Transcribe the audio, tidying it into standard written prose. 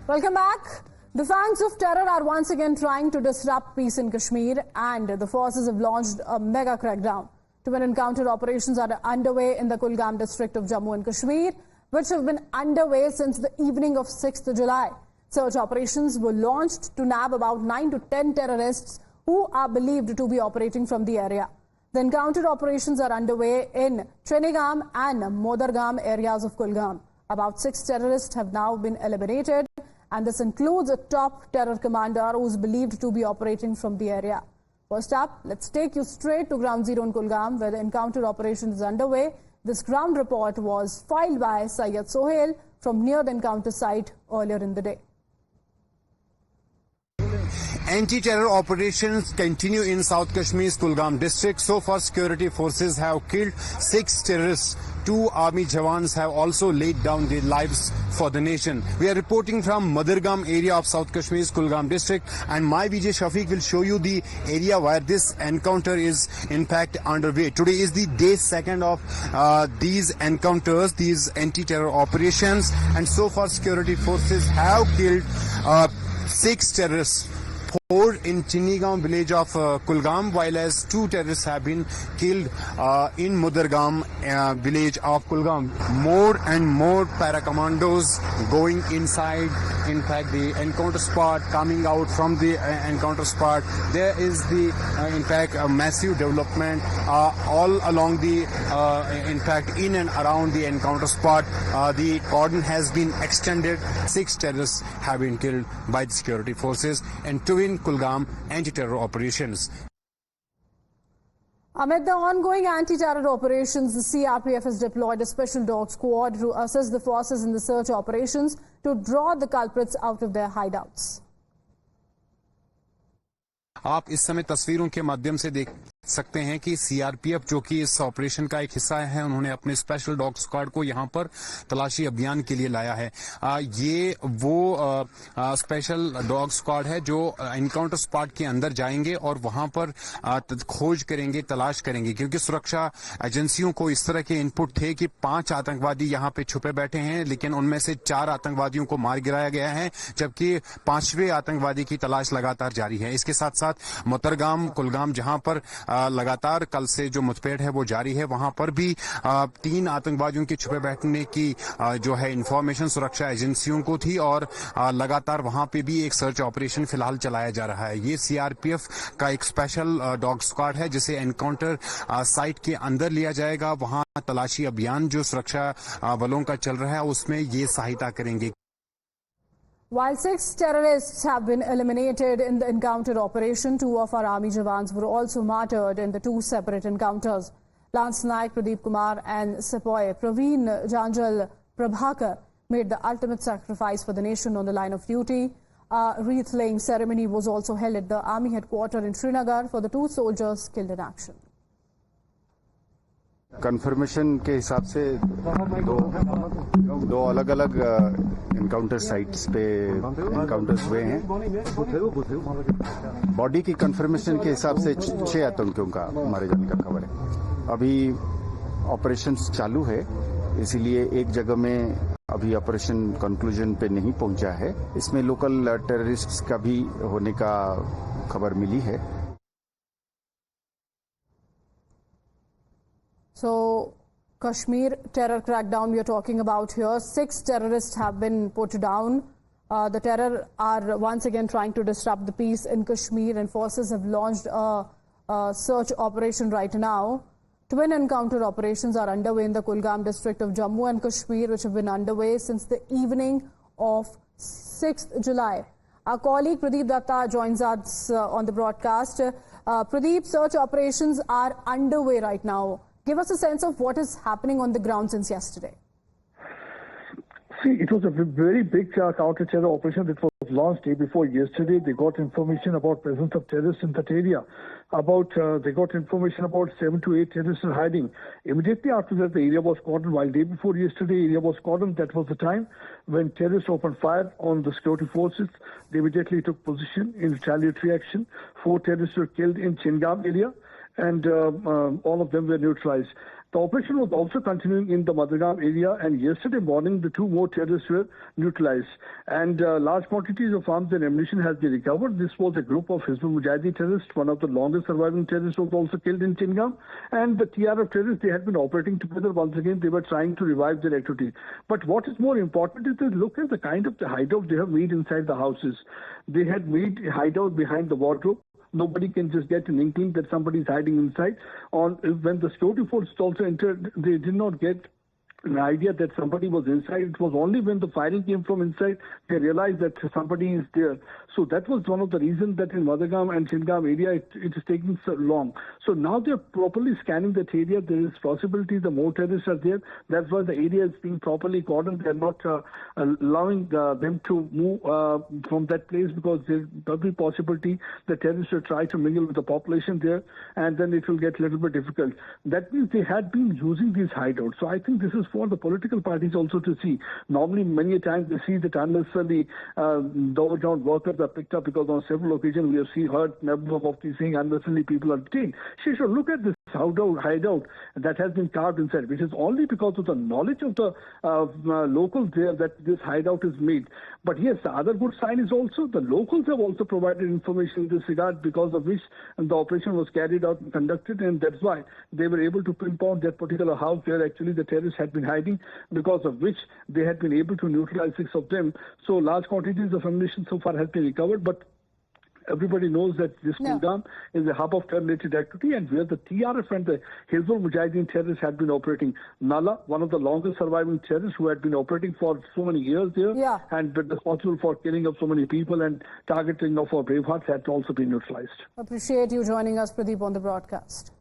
Welcome back. The fangs of terror are once again trying to disrupt peace in Kashmir, and the forces have launched a mega crackdown. Twin encounter operations are underway in the Kulgam district of Jammu and Kashmir, which have been underway since the evening of 6th July. Search operations were launched to nab about 9 to 10 terrorists who are believed to be operating from the area. The encounter operations are underway in Trenigam and Modargam areas of Kulgam. About 6 terrorists have now been eliminated, and this includes a top terror commander who is believed to be operating from the area. First up, let's take you straight to Ground Zero in Kulgam, where the encounter operation is underway. This ground report was filed by Syed Sohail from near the encounter site earlier in the day. Anti-terror operations continue in South Kashmir's Kulgam district. So far, security forces have killed 6 terrorists. 2 army jawans have also laid down their lives for the nation. We are reporting from Modargam area of South Kashmir's Kulgam district, and my Vijay Shafiq will show you the area where this encounter is in fact underway. Today is the day 2nd of these encounters, these anti-terror operations, and so far security forces have killed 6 terrorists. 4 in Chinnigaon village of Kulgam, while as 2 terrorists have been killed in Modargam village of Kulgam. More and more para-commandos going inside, in fact, the encounter spot, coming out from the encounter spot. There is the, in fact, a massive development all along the, in fact, in and around the encounter spot. The cordon has been extended. 6 terrorists have been killed by the security forces, and 2 in Kulgam anti-terror operations. Amid the ongoing anti-terror operations, the CRPF has deployed a special dog squad to assist the forces in the search operations to draw the culprits out of their hideouts. आप इस समय तस्वीरों के माध्यम से देख सकते हैं कि सीआरपीएफ जो कि इस ऑपरेशन का एक हिस्सा है, उन्होंने अपने स्पेशल डॉग स्क्वाड को यहां पर तलाशी अभियान के लिए लाया है। ये वो स्पेशल डॉग स्क्वाड है जो एनकाउंटर स्पॉट के अंदर जाएंगे और वहां पर खोज करेंगे, तलाश करेंगे, क्योंकि सुरक्षा एजेंसियों को इस तरह के इनपुट थे कि 5 आतंकवादी यहां पे छुपे बैठे हैं, लेकिन उनमें से 4 आतंकवादियों को मार गिराया गया है, जबकि 5वें आतंकवादी की तलाश लगातार जारी है। इसके साथ साथ मोतरगाम, कुलगाम, जहां पर लगातार कल से जो मुठभेड़ है वो जारी है, वहां पर भी 3 आतंकवादियों के छुपे बैठने की जो है इंफॉर्मेशन सुरक्षा एजेंसियों को थी, और लगातार वहां पे भी एक सर्च ऑपरेशन फिलहाल चलाया जा रहा है। ये सीआरपीएफ का एक स्पेशल डॉग स्क्वाड है जिसे एनकाउंटर साइट के अंदर लिया जाएगा। वहां तलाशी अभियान जो सुरक्षा बलों का चल रहा है उसमें ये सहायता करेंगे। While 6 terrorists have been eliminated in the encounter operation, 2 of our army jawans were also martyred in the 2 separate encounters. Lance Naik Pradeep Kumar and Sepoy Praveen Janjal Prabhakar made the ultimate sacrifice for the nation on the line of duty. A wreath-laying ceremony was also held at the army headquarters in Srinagar for the 2 soldiers killed in action. Confirmation के हिसाब से दो अलग अलग encounter sites पे encounters हुए हैं। Body की कंफर्मेशन के हिसाब से 6 आतंकियों का मारे जाने का खबर है। अभी ऑपरेशंस चालू है, इसीलिए एक जगह में अभी ऑपरेशन कंक्लूजन पे नहीं पहुंचा है। इसमें लोकल टेररिस्ट्स का भी होने का खबर मिली है। So, Kashmir terror crackdown we are talking about here. 6 terrorists have been put down. The terror are once again trying to disrupt the peace in Kashmir, and forces have launched a search operation right now. Twin encounter operations are underway in the Kulgam district of Jammu and Kashmir, which have been underway since the evening of 6th July. Our colleague Pradeep Datta joins us on the broadcast. Pradeep, search operations are underway right now. Give us a sense of what is happening on the ground since yesterday. See, it was a very big counter-terror operation that was launched day before yesterday. They got information about presence of terrorists in that area. They got information about 7 to 8 terrorists are hiding. Immediately after that, the area was cordoned. While day before yesterday, area was cordoned. That was the time when terrorists opened fire on the security forces. They immediately took position in retaliatory action. 4 terrorists were killed in Chingam area, and all of them were neutralized. The operation was also continuing in the Madagam area, and yesterday morning the 2 more terrorists were neutralized. And large quantities of arms and ammunition has been recovered. This was a group of Hizbul Mujahideen terrorists. One of the longest surviving terrorists was also killed in Chingaam. And the TRF terrorists, they had been operating together. Once again, they were trying to revive their activity. But what is more important is to look at the kind of the hideout they have made inside the houses. They had made a hideout behind the wardrobe. Nobody can just get an inkling that somebody is hiding inside. When the security forces also entered, they did not get an idea that somebody was inside. It was only when the firing came from inside, they realized that somebody is there. So that was one of the reasons that in Madagam and Chingaam area, it is taking so long. So now they're properly scanning that area. There is possibility the more terrorists are there. That's why the area is being properly cordoned. They're not allowing them to move from that place, because there's every possibility the terrorists will try to mingle with the population there, and then it will get a little bit difficult. That means they had been using these hideouts. So I think this is for the political parties also to see. Normally, many a times we see that unnecessarily the overground workers are picked up, because on several occasions we have heard members of these saying unnecessarily people are detained. She should look at this hideout that has been carved inside, which is only because of the knowledge of the locals there that this hideout is made. But yes, the other good sign is also the locals have also provided information in this regard, because of which the operation was carried out and conducted, and that's why they were able to pinpoint that particular house where actually the terrorists had been hiding, because of which they had been able to neutralize 6 of them. So large quantities of ammunition so far has been recovered, but everybody knows that this Kulgam is a hub of terror-related activity, and where the TRF and the Hizbul Mujahideen terrorists had been operating. Nala, one of the longest surviving terrorists who had been operating for so many years there, and been responsible for killing of so many people and targeting of our brave hearts, had also been neutralized. Appreciate you joining us, Pradeep, on the broadcast.